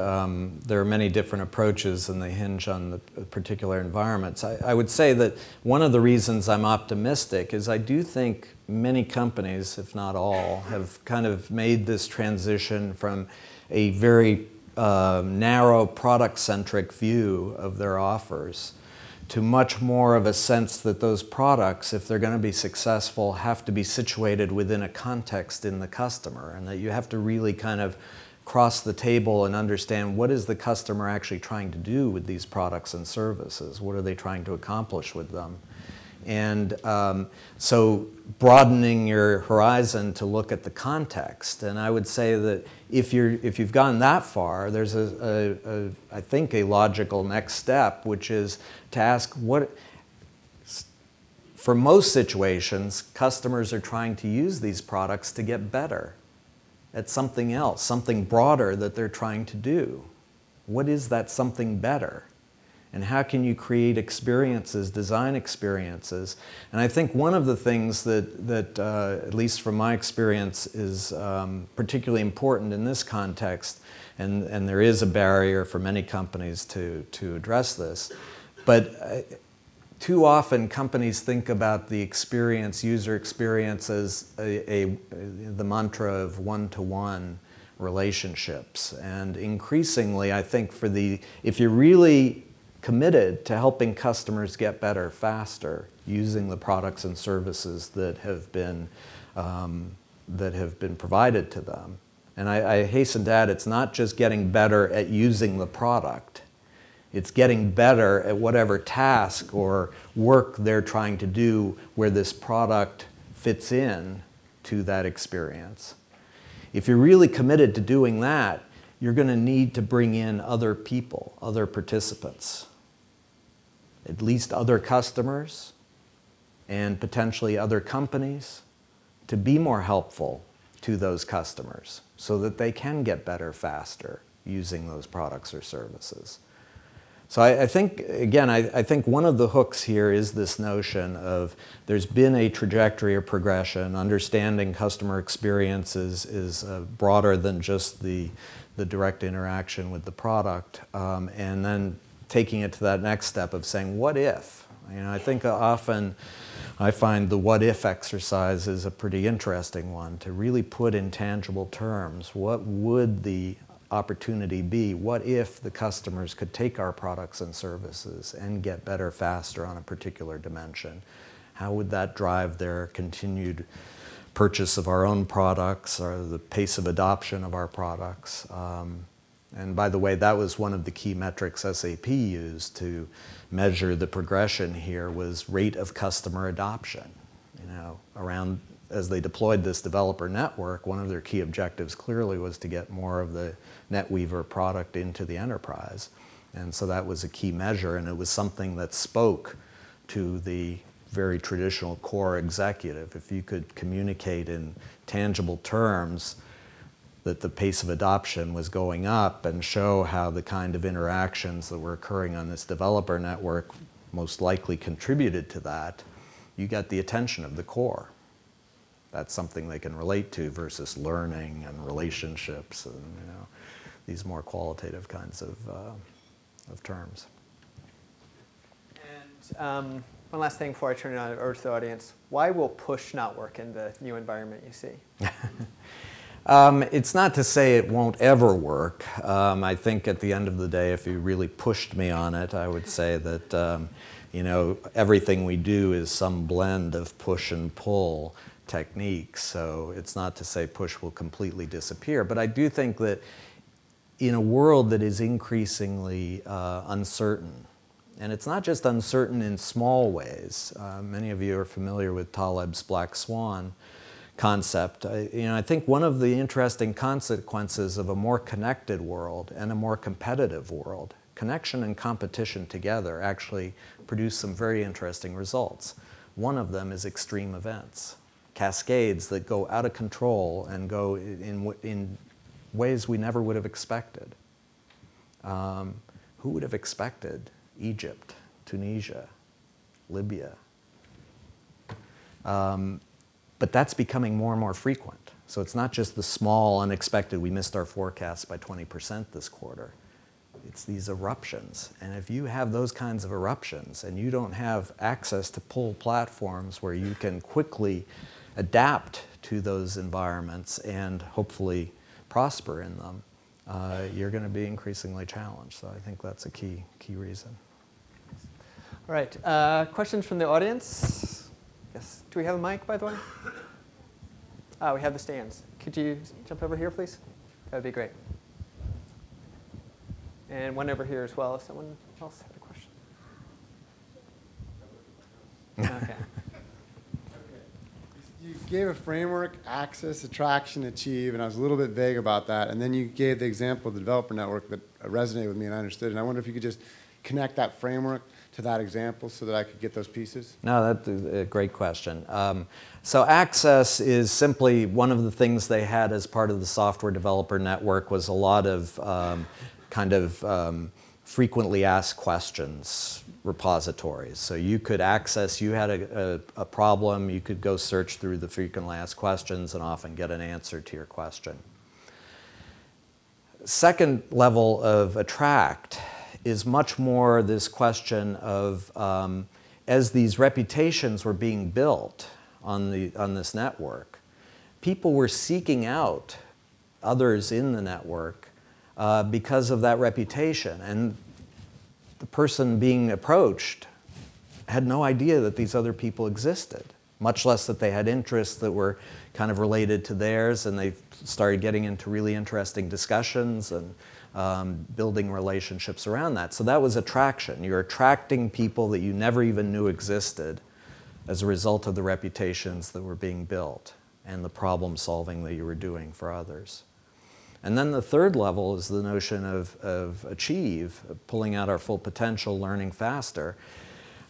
there are many different approaches and they hinge on the particular environments. I would say that one of the reasons I'm optimistic is I do think many companies, if not all, have kind of made this transition from a very narrow product-centric view of their offers to much more of a sense that those products, if they're going to be successful, have to be situated within a context in the customer, and that you have to really kind of cross the table and understand what is the customer actually trying to do with these products and services, what are they trying to accomplish with them. And so broadening your horizon to look at the context. And I would say that if you've gone that far, there's I think a logical next step, which is to ask for most situations, customers are trying to use these products to get better at something else, something broader that they're trying to do. What is that something better? And how can you create experiences, design experiences? And I think one of the things that at least from my experience, is particularly important in this context, and there is a barrier for many companies to address this, but too often companies think about the experience, user experience, as the mantra of one-to-one relationships. And increasingly, I think if you're really committed to helping customers get better faster using the products and services that have been provided to them. And I hasten to add, it's not just getting better at using the product. It's getting better at whatever task or work they're trying to do where this product fits in to that experience. If you're really committed to doing that, you're going to need to bring in other people, other participants, at least other customers and potentially other companies, to be more helpful to those customers so that they can get better faster using those products or services. So I think, again, I think one of the hooks here is this notion of there's been a trajectory of progression. Understanding customer experiences is broader than just the direct interaction with the product. And then taking it to that next step of saying, what if? I think often I find the what if exercise is a pretty interesting one, to really put in tangible terms, what would the opportunity be? What if the customers could take our products and services and get better faster on a particular dimension? How would that drive their continued purchase of our own products or the pace of adoption of our products? And by the way, that was one of the key metrics SAP used to measure the progression here, was rate of customer adoption. Around, as they deployed this developer network, one of their key objectives clearly was to get more of the NetWeaver product into the enterprise. And so that was a key measure, and it was something that spoke to the very traditional core executive. If you could communicate in tangible terms that the pace of adoption was going up and show how the kind of interactions that were occurring on this developer network most likely contributed to that, you got the attention of the core. That's something they can relate to versus learning and relationships and these more qualitative kinds of terms. And one last thing before I turn it over to the audience. Why will push not work in the new environment you see? It's not to say it won't ever work. I think at the end of the day, if you really pushed me on it, I would say that everything we do is some blend of push and pull techniques. So it's not to say push will completely disappear, but I do think that in a world that is increasingly uncertain, and it's not just uncertain in small ways. Many of you are familiar with Taleb's black swan concept. I think one of the interesting consequences of a more connected world and a more competitive world, connection and competition together actually produce some very interesting results. One of them is extreme events, cascades that go out of control and go in ways we never would have expected. Who would have expected Egypt, Tunisia, Libya? But that's becoming more and more frequent. So it's not just the small, unexpected, we missed our forecast by 20% this quarter. It's these eruptions. And if you have those kinds of eruptions and you don't have access to pull platforms where you can quickly adapt to those environments and hopefully prosper in them, you're going to be increasingly challenged. So I think that's a key reason. All right. Questions from the audience? Yes. Do we have a mic, by the way? We have the stands. Could you jump over here, please? That would be great. And one over here as well, if someone else had a question. Okay. You gave a framework, access, attraction, achieve, and I was a little bit vague about that. And then you gave the example of the developer network that resonated with me and I understood. And I wonder if you could just connect that framework to that example so that I could get those pieces? No, that's a great question. So access is simply one of the things they had as part of the software developer network was a lot of frequently asked questions repositories. So you could access, you had a problem, you could go search through the frequently asked questions and often get an answer to your question. Second level of attract is much more this question of as these reputations were being built on this network, people were seeking out others in the network because of that reputation. And the person being approached had no idea that these other people existed, much less that they had interests that were kind of related to theirs, and they started getting into really interesting discussions and building relationships around that. So that was attraction. You're attracting people that you never even knew existed as a result of the reputations that were being built and the problem solving that you were doing for others. And then the third level is the notion of achieve, pulling out our full potential, learning faster.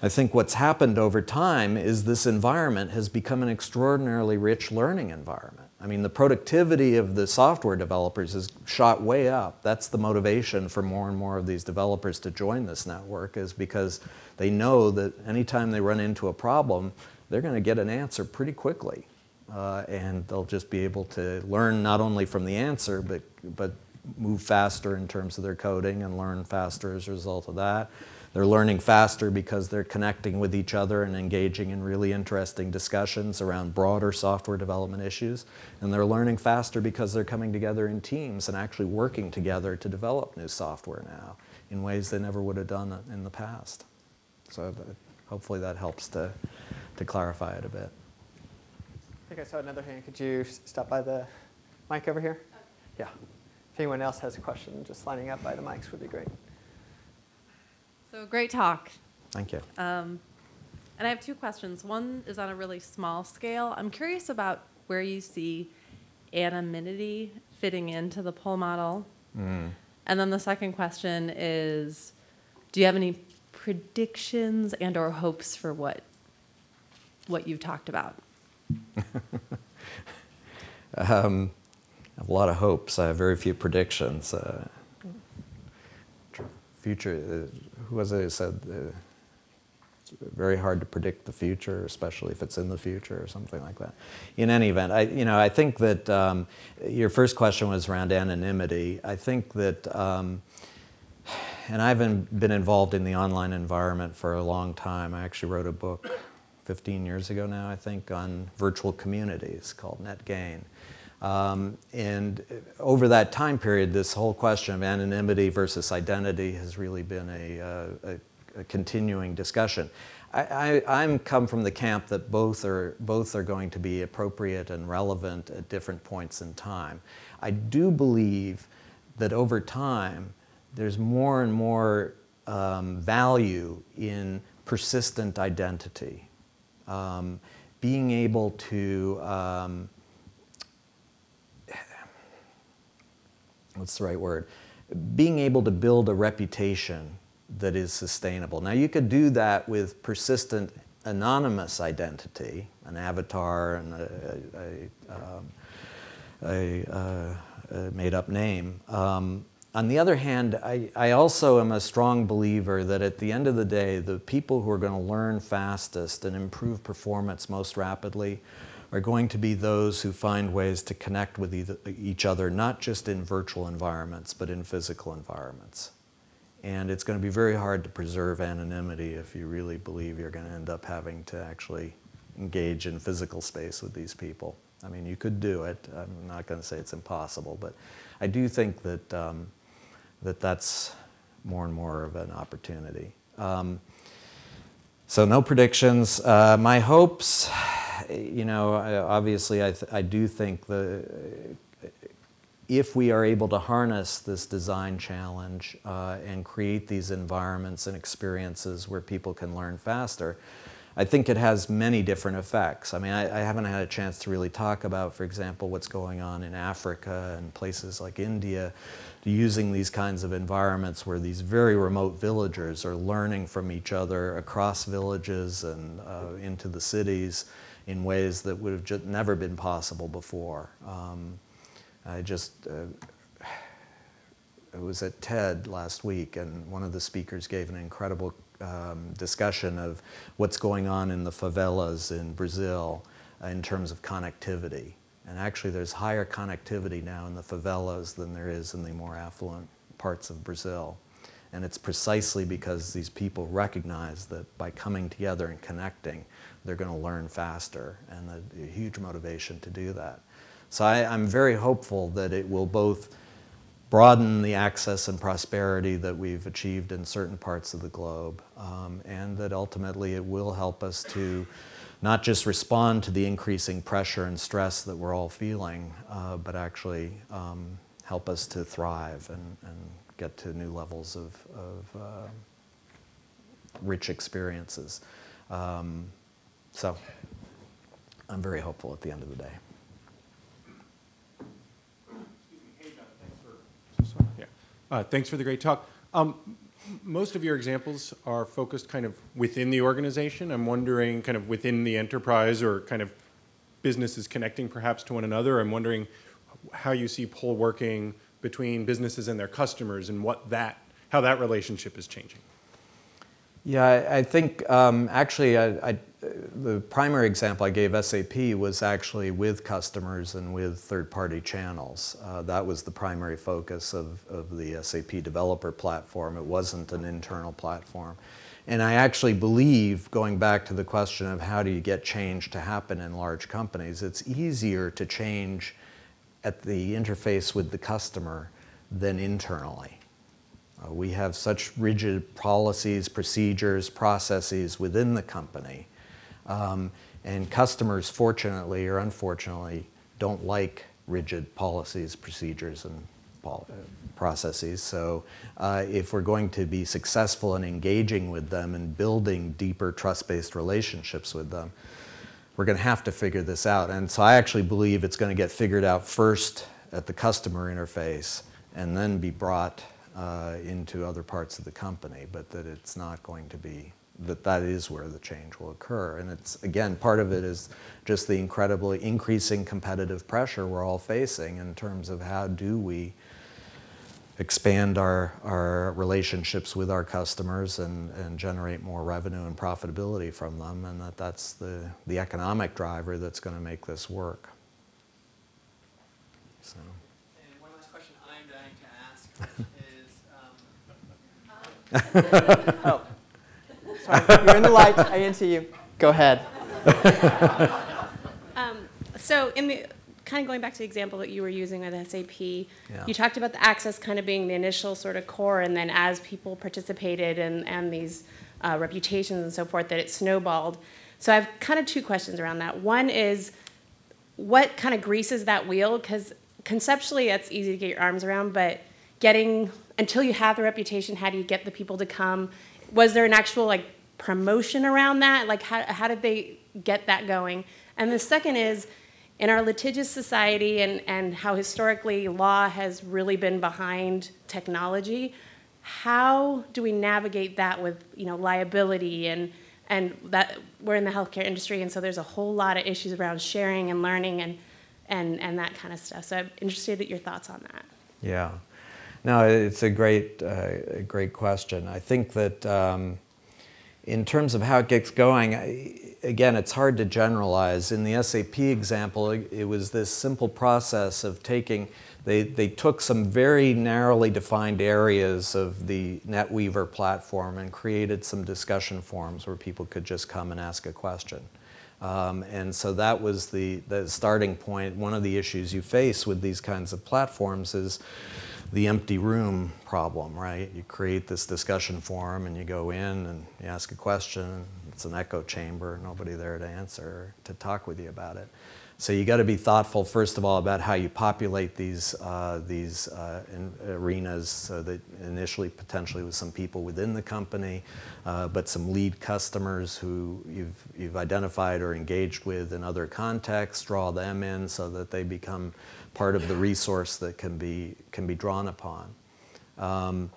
I think what's happened over time is this environment has become an extraordinarily rich learning environment. I mean, the productivity of the software developers is shot way up. That's the motivation for more and more of these developers to join this network, is because they know that anytime they run into a problem, they're going to get an answer pretty quickly. And they'll just be able to learn not only from the answer, but move faster in terms of their coding and learn faster as a result of that. They're learning faster because they're connecting with each other and engaging in really interesting discussions around broader software development issues. And they're learning faster because they're coming together in teams and actually working together to develop new software now in ways they never would have done in the past. So hopefully that helps to clarify it a bit. I think I saw another hand. Could you stop by the mic over here? Yeah. If anyone else has a question, just lining up by the mics would be great. So great talk. Thank you. And I have two questions. One is on a really small scale. I'm curious about where you see anonymity fitting into the pull model. And then the second question is, do you have any predictions and or hopes for what you've talked about? I have a lot of hopes. I have very few predictions. Future, who was it who said it's very hard to predict the future, especially if it's in the future or something like that. In any event, I think that your first question was around anonymity. I think that, and I've been involved in the online environment for a long time. I actually wrote a book 15 years ago now, I think, on virtual communities called NetGain. And over that time period, this whole question of anonymity versus identity has really been a continuing discussion. I'm come from the camp that both are going to be appropriate and relevant at different points in time. I do believe that over time, there's more and more value in persistent identity. Being able to, what's the right word? Being able to build a reputation that is sustainable. Now, you could do that with persistent anonymous identity, an avatar and a made-up name. On the other hand, I also am a strong believer that at the end of the day, the people who are going to learn fastest and improve performance most rapidly are going to be those who find ways to connect with each other, not just in virtual environments, but in physical environments. And it's going to be very hard to preserve anonymity if you really believe you're going to end up having to actually engage in physical space with these people. I mean, you could do it. I'm not going to say it's impossible, but I do think that that's more and more of an opportunity. So no predictions. My hopes, obviously I do think if we are able to harness this design challenge and create these environments and experiences where people can learn faster, I think it has many different effects. I mean, I haven't had a chance to really talk about, for example, what's going on in Africa and places like India, using these kinds of environments where these very remote villagers are learning from each other across villages and into the cities in ways that would have just never been possible before. I was at TED last week, and one of the speakers gave an incredible discussion of what's going on in the favelas in Brazil in terms of connectivity. And actually there's higher connectivity now in the favelas than there is in the more affluent parts of Brazil. And it's precisely because these people recognize that by coming together and connecting, they're going to learn faster, and a huge motivation to do that. So I'm very hopeful that it will both broaden the access and prosperity that we've achieved in certain parts of the globe, and that ultimately it will help us to not just respond to the increasing pressure and stress that we're all feeling, but actually help us to thrive and get to new levels of rich experiences. So I'm very hopeful at the end of the day. Thanks for the great talk. Most of your examples are focused kind of within the organization. I'm wondering kind of within the enterprise or kind of businesses connecting perhaps to one another. I'm wondering how you see pull working between businesses and their customers and how that relationship is changing. Yeah, I think actually the primary example I gave, SAP, was actually with customers and with third-party channels. That was the primary focus of the SAP developer platform. It wasn't an internal platform. And I actually believe, going back to the question of how do you get change to happen in large companies, it's easier to change at the interface with the customer than internally. We have such rigid policies, procedures, processes within the company. And customers, fortunately or unfortunately, don't like rigid policies, procedures, and processes. So if we're going to be successful in engaging with them and building deeper trust-based relationships with them, we're going to have to figure this out. And so I actually believe it's going to get figured out first at the customer interface and then be brought into other parts of the company, but that it's not going to be, that is where the change will occur. And it's, again, part of it is just the incredibly increasing competitive pressure we're all facing in terms of how do we expand our relationships with our customers and generate more revenue and profitability from them, and that's the economic driver that's going to make this work. So. And one last question I'm dying to ask is, oh, sorry, you're in the light. I didn't see you. Go ahead. So kind of going back to the example that you were using with SAP, you talked about the access kind of being the initial sort of core, and then as people participated and these reputations and so forth, that it snowballed. So I have kind of two questions around that. One is, what kind of greases that wheel? Because conceptually, that's easy to get your arms around, but until you have the reputation, how do you get the people to come? Was there an actual promotion around that? Like how did they get that going? And the second is, in our litigious society and how historically law has really been behind technology, how do we navigate that with liability and that we're in the healthcare industry, and so there's a whole lot of issues around sharing and learning and that kind of stuff. So I'm interested in your thoughts on that. Yeah. No, it's a great question. I think that in terms of how it gets going, again, it's hard to generalize. In the SAP example, it was this simple process of they took some very narrowly defined areas of the NetWeaver platform and created some discussion forums where people could just come and ask a question. And so that was the starting point. One of the issues you face with these kinds of platforms is the empty room problem, right? You create this discussion forum and you go in and you ask a question. It's an echo chamber, nobody there to answer, to talk with you about it. So you got to be thoughtful, first of all, about how you populate these arenas, so that initially potentially with some people within the company, but some lead customers who you've identified or engaged with in other contexts, draw them in so that they become part of the resource that can be drawn upon. And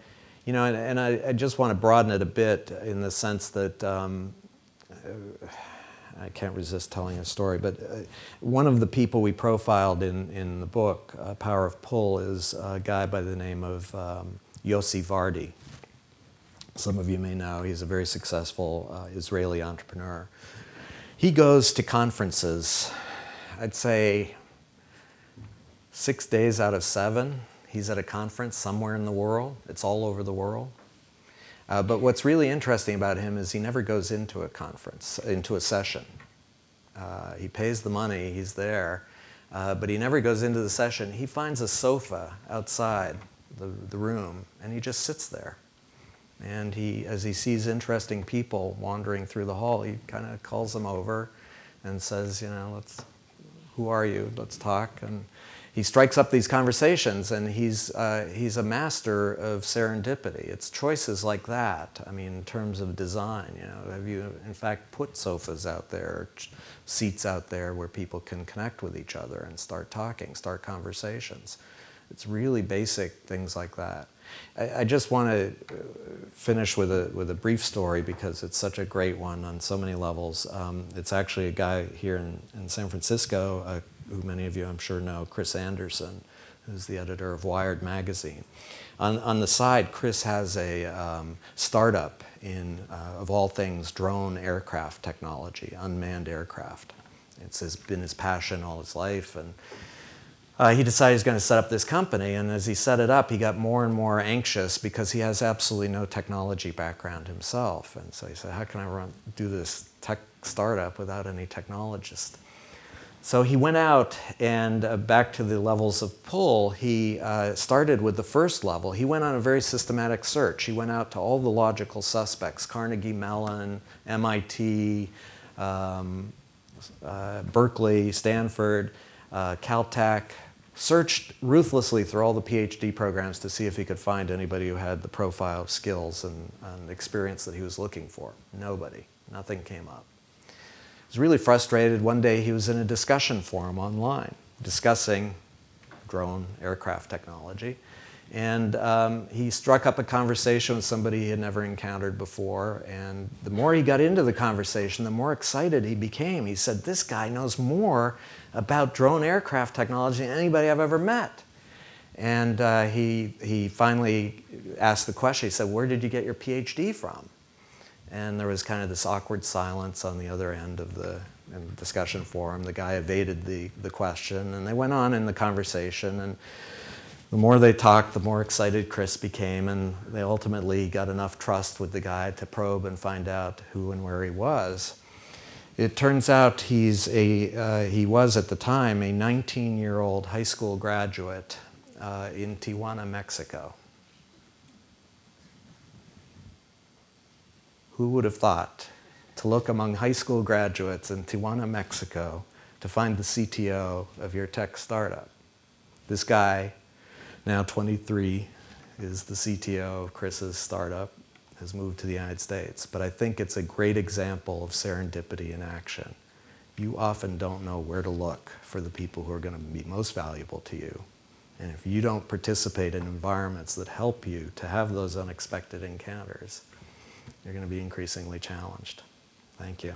I just want to broaden it a bit in the sense that I can't resist telling a story, but one of the people we profiled in the book, Power of Pull, is a guy by the name of Yossi Vardi. Some of you may know, he's a very successful Israeli entrepreneur. He goes to conferences, I'd say 6 days out of 7, he's at a conference somewhere in the world. It's all over the world. But what's really interesting about him is he never goes into a conference, into a session. He pays the money, he's there, but he never goes into the session. He finds a sofa outside the room, and he just sits there. And as he sees interesting people wandering through the hall, he kind of calls them over and says, who are you? Let's talk. And he strikes up these conversations, and he's a master of serendipity. It's choices like that. I mean, in terms of design, have you in fact put sofas out there, seats out there where people can connect with each other and start talking, start conversations? It's really basic things like that. I just want to finish with a brief story because it's such a great one on so many levels. It's actually a guy here in San Francisco, who many of you I'm sure know, Chris Anderson, who's the editor of Wired magazine. On the side, Chris has a startup in, of all things, drone aircraft technology, unmanned aircraft. It's been his passion all his life, and he decided he's going to set up this company, and as he set it up, he got more and more anxious because he has absolutely no technology background himself. And so he said, how can I do this tech startup without any technologists? So he went out, and back to the levels of pull, he started with the first level. He went on a very systematic search. He went out to all the logical suspects, Carnegie Mellon, MIT, Berkeley, Stanford, Caltech, searched ruthlessly through all the PhD programs to see if he could find anybody who had the profile of skills and experience that he was looking for. Nobody. Nothing came up. He was really frustrated. One day he was in a discussion forum online discussing drone aircraft technology. And he struck up a conversation with somebody he had never encountered before. And the more he got into the conversation, the more excited he became. He said, this guy knows more about drone aircraft technology than anybody I've ever met. And he finally asked the question. He said, where did you get your PhD from? And there was kind of this awkward silence on the other end of the discussion forum. The guy evaded the question, and they went on in the conversation. And the more they talked, the more excited Chris became, and they ultimately got enough trust with the guy to probe and find out who and where he was. It turns out he was at the time a 19-year-old high school graduate in Tijuana, Mexico. Who would have thought to look among high school graduates in Tijuana, Mexico to find the CTO of your tech startup? This guy, now 23, is the CTO of Chris's startup, has moved to the United States. But I think it's a great example of serendipity in action. You often don't know where to look for the people who are going to be most valuable to you. And if you don't participate in environments that help you to have those unexpected encounters, you're going to be increasingly challenged. Thank you.